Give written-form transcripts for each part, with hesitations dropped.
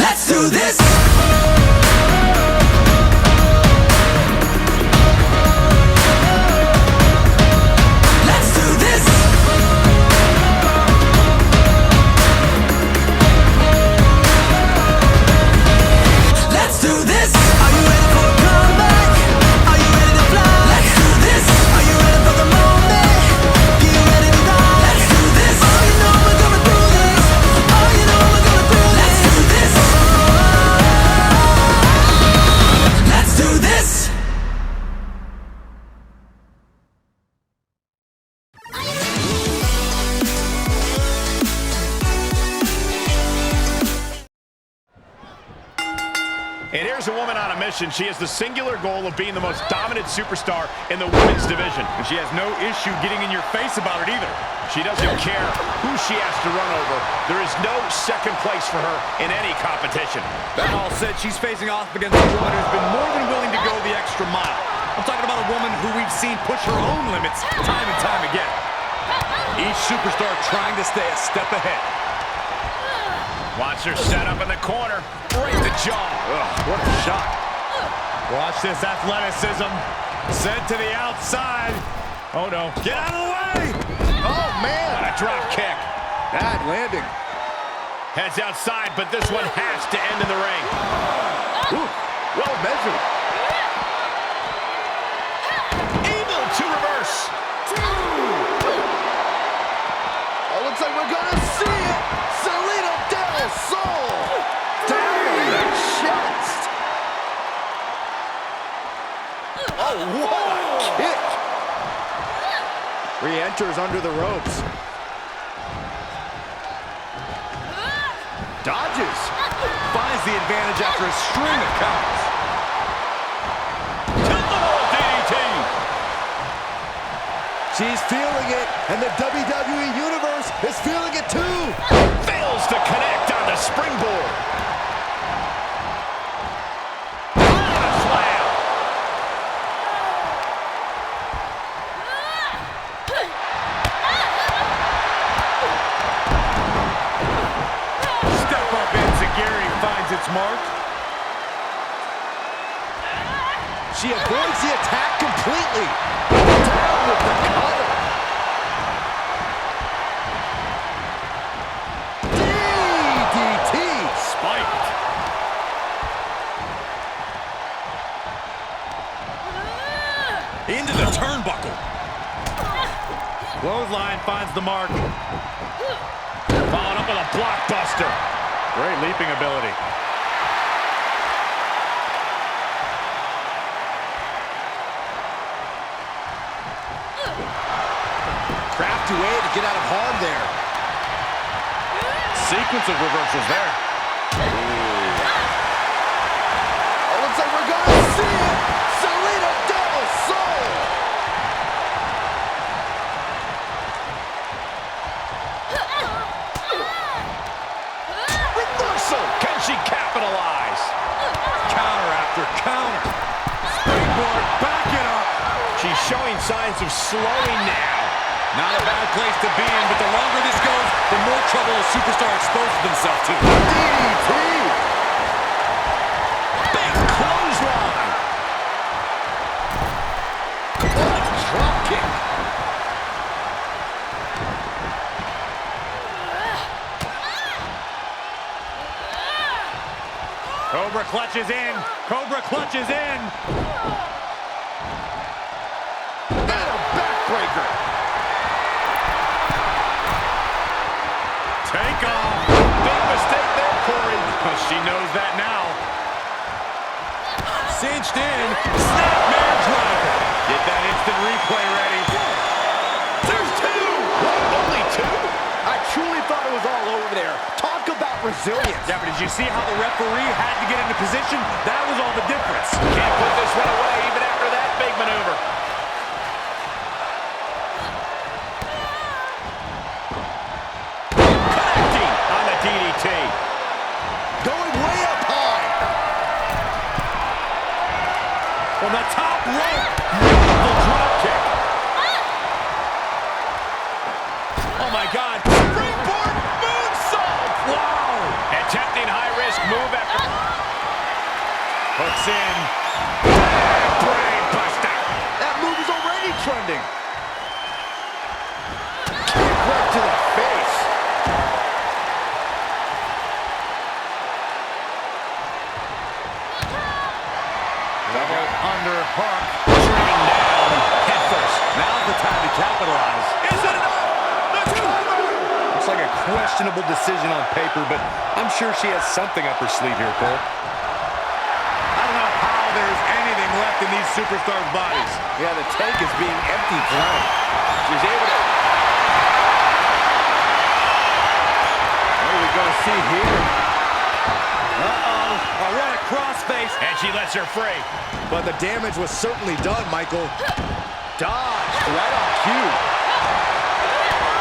Let's do this. Let's do this. Let's do this. Are you ready for a comeback? Are you ready to fly? Let's do this. Are you ready for the moment? Get ready to ride. Let's do this. Oh, you know we're gonna do this. Oh, you know we're gonna do this. Let's do this. Let's do this. And here's a woman on a mission. She has the singular goal of being the most dominant superstar in the women's division. And she has no issue getting in your face about it either. She doesn't care who she has to run over. There is no second place for her in any competition. That all said, she's facing off against a woman who's been more than willing to go the extra mile. I'm talking about a woman who we've seen push her own limits time and time again. Each superstar trying to stay a step ahead. Watch her set up in the corner. Right the jaw. Ugh, what a shot. Watch this athleticism. Sent to the outside. Oh, no. Get out of the way. Oh, man. What a drop kick. Bad landing. Heads outside, but this one has to end in the ring. Ooh, well measured. Able to reverse. Oh, looks like we're going to see it. Salida Del Sol. Down in the chest. Oh, what a kick. Re-enters under the ropes. Dodges. Finds the advantage after a string of counters. Tilt-the-wall DDT. She's feeling it, and the WWE Universe is feeling it too. Fails to connect on the springboard. Slam. Step up enziguri finds its mark. She avoids the attack completely. Down with the cutter. DDT. Spiked. Into the turnbuckle. Clothesline finds the mark. Followed up with a blockbuster. Great leaping ability. Crafty way to get out of harm there. Sequence of reversals there. Oh, looks like we're going to see it. Salida Del Sol. Reversal. Can she capitalize? Counter after counter. Springboard, back it up. She's showing signs of slowing now. Not a bad place to be in, but the longer this goes, the more trouble a superstar exposes themselves to. DDT! Big clothesline. What a drop kick. Cobra clutches in. Cobra clutches in. And a backbreaker. Take off. Big mistake there, Corey. Well, she knows that now. Cinched in. Snapmare driver. Get that instant replay ready. There's two. What? Only two? I truly thought it was all over there. Talk about resilience. Yeah, but did you see how the referee had to get into position? That was all the difference. Can't put this one away even after that big maneuver. Connecting on the DDT. Going way up high. From the top rope. Beautiful drop kick. Oh my God. Springboard moonsault. Wow. Attempting high-risk move hooks in. Brain buster. That move is already trending. Kick right to the face. Double under hook. Turning down. Head first. Now's the time to capitalize. Is it enough? The cover! Looks like a questionable decision on paper, but I'm sure she has something up her sleeve here, Cole. I don't know how there's anything left in these superstars' bodies. Yeah, the tank is being emptied tonight. She's able to... What are we going to see here? Uh-oh. A right across face. And she lets her free. But the damage was certainly done, Michael. Dodged right on cue.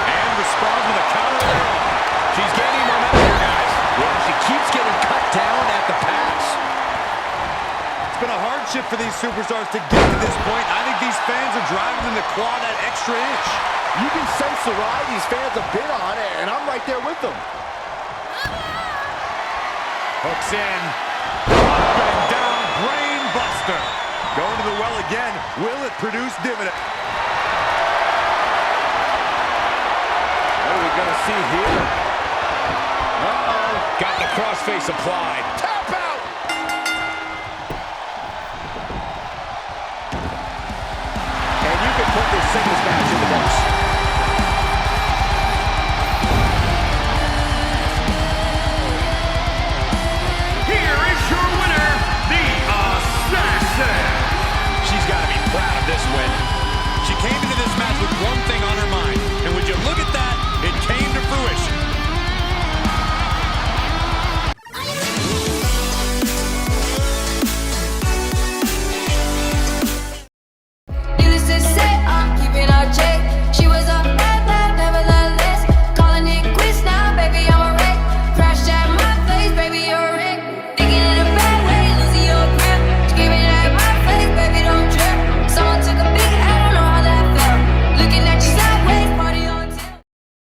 And responds with a counter of her own. She's gaining momentum here, guys. Yeah, she keeps getting cut down at the pass. It's been a hardship for these superstars to get to this point. I think these fans are driving them to claw that extra inch. You can sense the ride these fans have been on, and I'm right there with them. Hooks in. Up and down. Brain buster. Going to the well again. Will it produce dividend? What are we going to see here? Uh-oh. Got the crossface applied. Tap out! And you can put this singles match in the books.